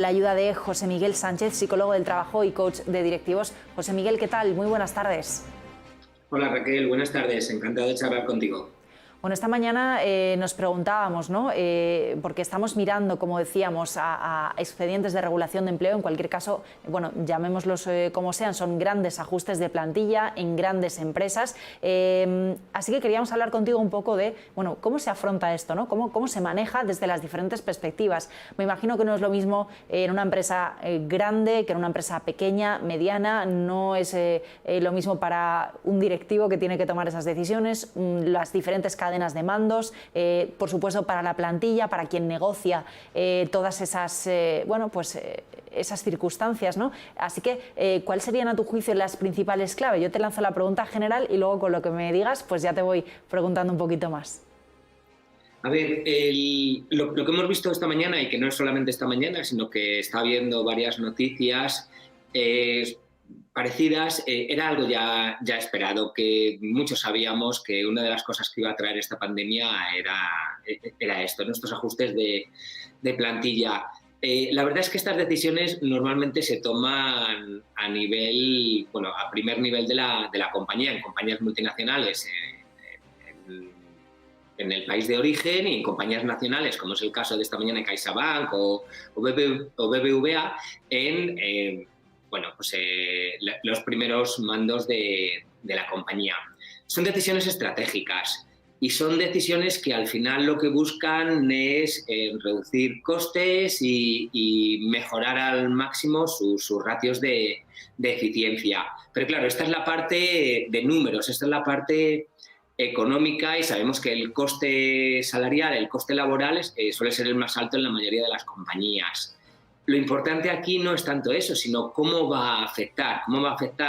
La ayuda de José Miguel Sánchez, psicólogo del trabajo y coach de directivos. José Miguel, ¿qué tal? Muy buenas tardes. Hola Raquel, buenas tardes, encantado de charlar contigo. Bueno, esta mañana nos preguntábamos, ¿no? Porque estamos mirando, como decíamos, a expedientes de regulación de empleo. En cualquier caso, bueno, llamémoslos como sean, son grandes ajustes de plantilla en grandes empresas. Así que queríamos hablar contigo un poco de, bueno, cómo se afronta esto, ¿no? Cómo se maneja desde las diferentes perspectivas. Me imagino que no es lo mismo en una empresa grande que en una empresa pequeña, mediana. No es lo mismo para un directivo que tiene que tomar esas decisiones, las diferentes cadenas de mandos, por supuesto para la plantilla, para quien negocia todas esas, esas circunstancias, ¿no? Así que, ¿cuáles serían a tu juicio las principales claves? Yo te lanzo la pregunta general y luego con lo que me digas, pues ya te voy preguntando un poquito más. A ver, lo que hemos visto esta mañana, y que no es solamente esta mañana, sino que está habiendo varias noticias parecidas, era algo ya esperado, que muchos sabíamos que una de las cosas que iba a traer esta pandemia era esto, nuestros ajustes de plantilla. La verdad es que estas decisiones normalmente se toman a nivel, bueno, a primer nivel de la compañía, en compañías multinacionales, en el país de origen, y en compañías nacionales, como es el caso de esta mañana de CaixaBank o BBVA, en los primeros mandos de la compañía. Son decisiones estratégicas y son decisiones que al final lo que buscan es reducir costes y mejorar al máximo sus ratios de eficiencia. Pero claro, esta es la parte de números, esta es la parte económica, y sabemos que el coste salarial, el coste laboral suele ser el más alto en la mayoría de las compañías. Lo importante aquí no es tanto eso, sino cómo va a afectar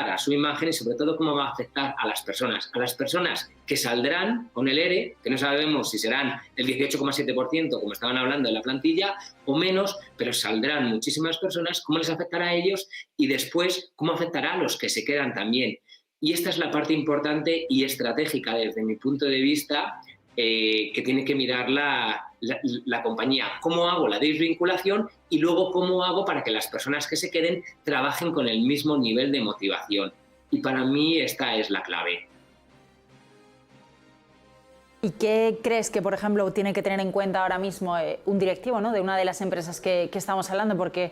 a su imagen y sobre todo cómo va a afectar a las personas que saldrán con el ERE, que no sabemos si serán el 18,7%, como estaban hablando en la plantilla, o menos, pero saldrán muchísimas personas, cómo les afectará a ellos y después cómo afectará a los que se quedan también. Y esta es la parte importante y estratégica desde mi punto de vista, que tiene que mirar la compañía. ¿Cómo hago la desvinculación? Y luego, ¿cómo hago para que las personas que se queden trabajen con el mismo nivel de motivación? Y para mí esta es la clave. ¿Y qué crees que, por ejemplo, tiene que tener en cuenta ahora mismo un directivo, ¿no?, de una de las empresas que estamos hablando? Porque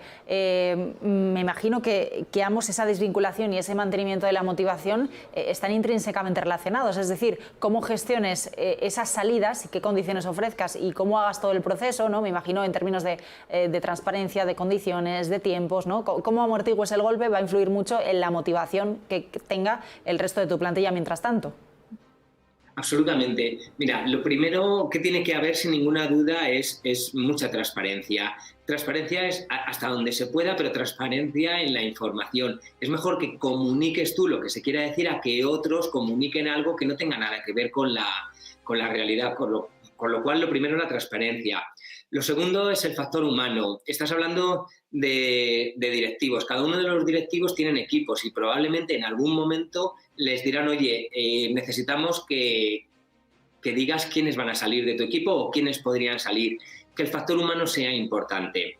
me imagino que ambos, esa desvinculación y ese mantenimiento de la motivación, están intrínsecamente relacionados. Es decir, cómo gestiones esas salidas y qué condiciones ofrezcas y cómo hagas todo el proceso, ¿no? Me imagino en términos de transparencia, de condiciones, de tiempos, ¿no? Cómo amortigues el golpe va a influir mucho en la motivación que tenga el resto de tu plantilla mientras tanto. Absolutamente. Mira, lo primero que tiene que haber sin ninguna duda es mucha transparencia. Transparencia es hasta donde se pueda, pero transparencia en la información. Es mejor que comuniques tú lo que se quiera decir a que otros comuniquen algo que no tenga nada que ver con la realidad, con lo cual lo primero es la transparencia. Lo segundo es el factor humano. Estás hablando de directivos. Cada uno de los directivos tienen equipos y probablemente en algún momento les dirán, oye, necesitamos que digas quiénes van a salir de tu equipo o quiénes podrían salir. Que el factor humano sea importante.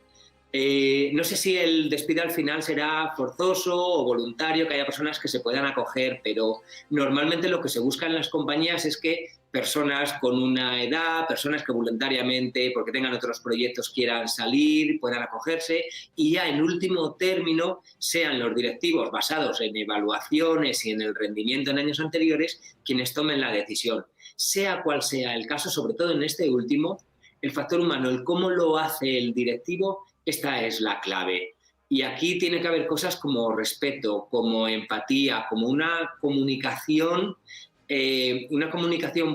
No sé si el despido al final será forzoso o voluntario, que haya personas que se puedan acoger, pero normalmente lo que se busca en las compañías es que personas con una edad, personas que voluntariamente, porque tengan otros proyectos, quieran salir, puedan acogerse, y ya en último término sean los directivos, basados en evaluaciones y en el rendimiento en años anteriores, quienes tomen la decisión. Sea cual sea el caso, sobre todo en este último, el factor humano, el cómo lo hace el directivo, esta es la clave. Y aquí tiene que haber cosas como respeto, como empatía, como una comunicación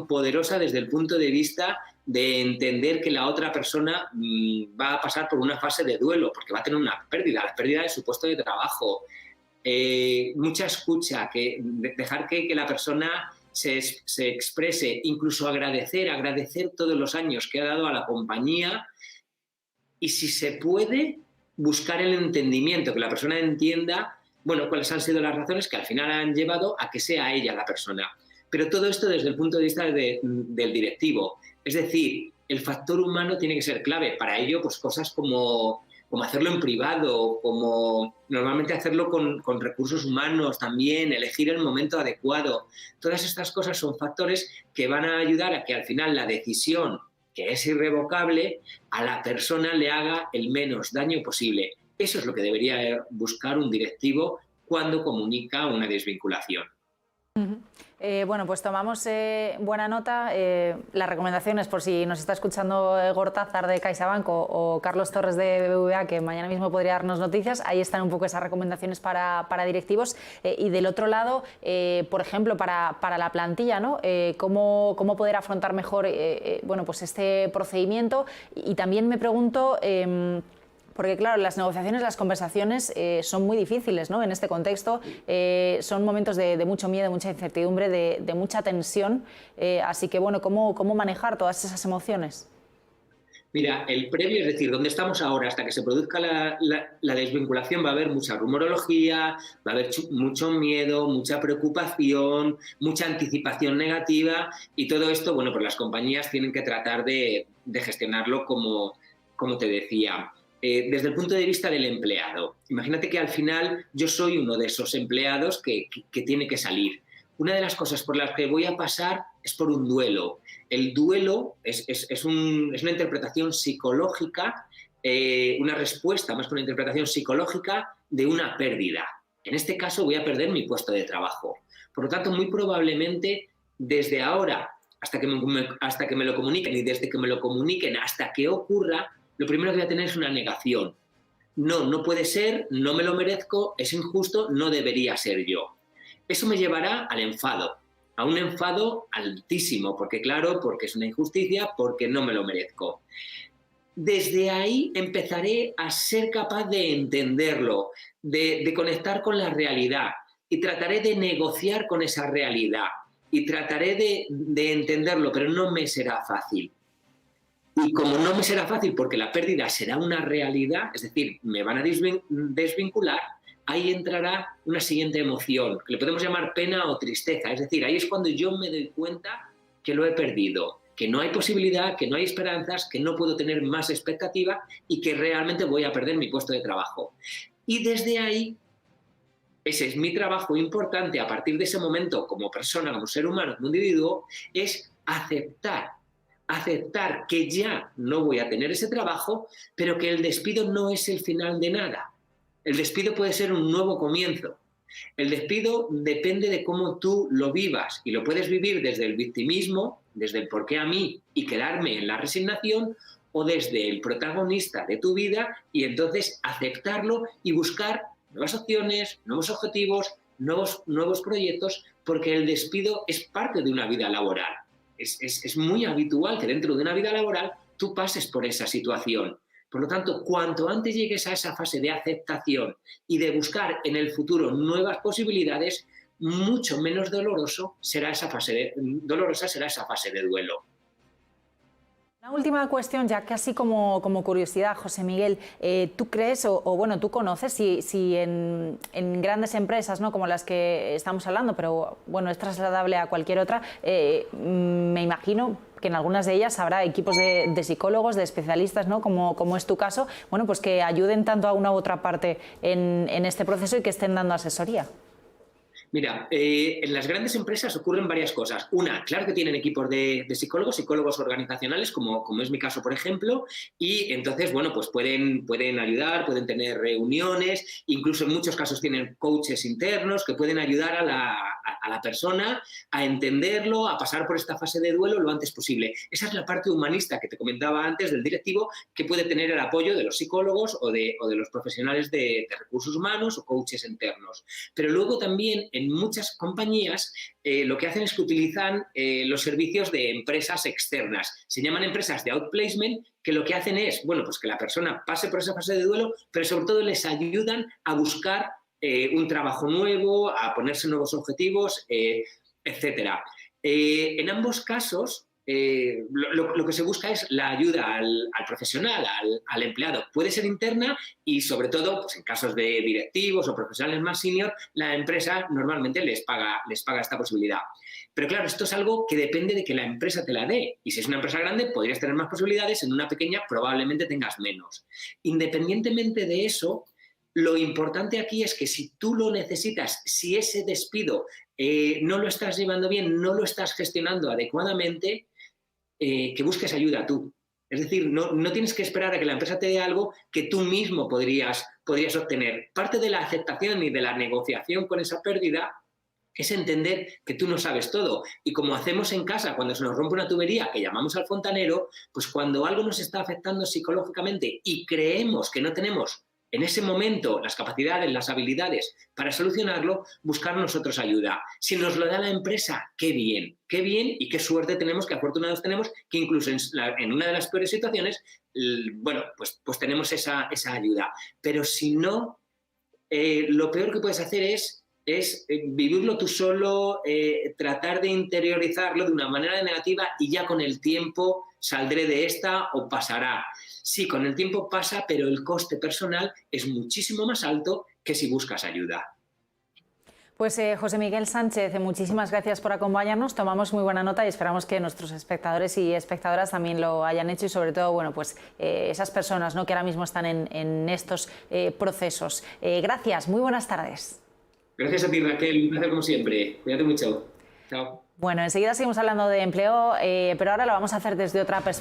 poderosa desde el punto de vista de entender que la otra persona va a pasar por una fase de duelo, porque va a tener una pérdida, la pérdida de su puesto de trabajo. Mucha escucha, dejar que la persona se exprese, incluso agradecer todos los años que ha dado a la compañía, y si se puede, buscar el entendimiento, que la persona entienda, bueno, cuáles han sido las razones que al final han llevado a que sea ella la persona. Pero todo esto desde el punto de vista del directivo. Es decir, el factor humano tiene que ser clave. Para ello, pues cosas como como hacerlo en privado, como normalmente hacerlo con recursos humanos también, elegir el momento adecuado. Todas estas cosas son factores que van a ayudar a que al final la decisión, que es irrevocable, a la persona le haga el menos daño posible. Eso es lo que debería buscar un directivo cuando comunica una desvinculación. Bueno, pues tomamos buena nota. Las recomendaciones, por si nos está escuchando Gortázar de CaixaBank o Carlos Torres de BBVA, que mañana mismo podría darnos noticias, ahí están un poco esas recomendaciones para directivos. Y del otro lado, por ejemplo, para la plantilla, ¿no? ¿Cómo poder afrontar mejor bueno, pues este procedimiento? Y también me pregunto... porque claro, las negociaciones, las conversaciones son muy difíciles, ¿no? En este contexto son momentos de mucho miedo, mucha incertidumbre, de mucha tensión. Así que bueno, ¿cómo manejar todas esas emociones? Mira, el previo, es decir, donde estamos ahora, hasta que se produzca la desvinculación, va a haber mucha rumorología, va a haber mucho miedo, mucha preocupación, mucha anticipación negativa, y todo esto, bueno, pues las compañías tienen que tratar de gestionarlo como te decía. Desde el punto de vista del empleado, imagínate que al final yo soy uno de esos empleados que tiene que salir. Una de las cosas por las que voy a pasar es por un duelo. El duelo es una interpretación psicológica, una respuesta más que una interpretación psicológica de una pérdida. En este caso voy a perder mi puesto de trabajo. Por lo tanto, muy probablemente desde ahora hasta que me lo comuniquen y desde que me lo comuniquen hasta que ocurra, lo primero que voy a tener es una negación. No puede ser, no me lo merezco, es injusto, no debería ser yo. Eso me llevará al enfado, a un enfado altísimo, porque es una injusticia, porque no me lo merezco. Desde ahí empezaré a ser capaz de entenderlo, de conectar con la realidad, y trataré de negociar con esa realidad, y trataré de entenderlo, pero no me será fácil. Y como no me será fácil porque la pérdida será una realidad, es decir, me van a desvincular, ahí entrará una siguiente emoción, que le podemos llamar pena o tristeza. Es decir, ahí es cuando yo me doy cuenta que lo he perdido, que no hay posibilidad, que no hay esperanzas, que no puedo tener más expectativa y que realmente voy a perder mi puesto de trabajo. Y desde ahí, ese es mi trabajo importante a partir de ese momento como persona, como ser humano, como individuo, es aceptar que ya no voy a tener ese trabajo, pero que el despido no es el final de nada. El despido puede ser un nuevo comienzo. El despido depende de cómo tú lo vivas, y lo puedes vivir desde el victimismo, desde el por qué a mí y quedarme en la resignación, o desde el protagonista de tu vida y entonces aceptarlo y buscar nuevas opciones, nuevos objetivos, nuevos proyectos, porque el despido es parte de una vida laboral. Es muy habitual que dentro de una vida laboral tú pases por esa situación. Por lo tanto, cuanto antes llegues a esa fase de aceptación y de buscar en el futuro nuevas posibilidades, mucho menos dolorosa será esa fase de duelo. Una última cuestión, ya casi como curiosidad, José Miguel. ¿Tú crees o bueno, tú conoces si en grandes empresas, ¿no?, como las que estamos hablando, pero bueno, es trasladable a cualquier otra, me imagino que en algunas de ellas habrá equipos de psicólogos, de especialistas, ¿no?, como es tu caso, bueno, pues que ayuden tanto a una u otra parte en este proceso y que estén dando asesoría? Mira, en las grandes empresas ocurren varias cosas. Una, claro que tienen equipos de psicólogos organizacionales, como es mi caso, por ejemplo, y entonces, bueno, pues pueden ayudar, pueden tener reuniones, incluso en muchos casos tienen coaches internos que pueden ayudar a la persona a entenderlo, a pasar por esta fase de duelo lo antes posible. Esa es la parte humanista que te comentaba antes del directivo, que puede tener el apoyo de los psicólogos o de los profesionales de recursos humanos o coaches internos. Pero luego también en muchas compañías lo que hacen es que utilizan los servicios de empresas externas. Se llaman empresas de outplacement, que lo que hacen es, bueno, pues que la persona pase por esa fase de duelo, pero sobre todo les ayudan a buscar un trabajo nuevo, a ponerse nuevos objetivos, etcétera. En ambos casos, lo que se busca es la ayuda al profesional, al empleado. Puede ser interna y, sobre todo, pues en casos de directivos o profesionales más senior, la empresa normalmente les paga esta posibilidad. Pero claro, esto es algo que depende de que la empresa te la dé. Y si es una empresa grande, podrías tener más posibilidades, en una pequeña probablemente tengas menos. Independientemente de eso, lo importante aquí es que si tú lo necesitas, si ese despido no lo estás llevando bien, no lo estás gestionando adecuadamente, que busques ayuda tú. Es decir, no tienes que esperar a que la empresa te dé algo que tú mismo podrías obtener. Parte de la aceptación y de la negociación con esa pérdida es entender que tú no sabes todo. Y como hacemos en casa cuando se nos rompe una tubería, que llamamos al fontanero, pues cuando algo nos está afectando psicológicamente y creemos que no tenemos en ese momento las capacidades, las habilidades para solucionarlo, buscar nosotros ayuda. Si nos lo da la empresa, qué bien y qué suerte tenemos, qué afortunados tenemos, que incluso en una de las peores situaciones, bueno, pues tenemos esa ayuda. Pero si no, lo peor que puedes hacer es vivirlo tú solo, tratar de interiorizarlo de una manera negativa y ya con el tiempo saldré de esta o pasará. Sí, con el tiempo pasa, pero el coste personal es muchísimo más alto que si buscas ayuda. Pues José Miguel Sánchez, muchísimas gracias por acompañarnos, tomamos muy buena nota y esperamos que nuestros espectadores y espectadoras también lo hayan hecho y sobre todo, bueno, pues esas personas, ¿no?, que ahora mismo están en estos procesos. Gracias, muy buenas tardes. Gracias a ti, Raquel, un placer como siempre. Cuídate mucho. Chao. Bueno, enseguida seguimos hablando de empleo, pero ahora lo vamos a hacer desde otra perspectiva.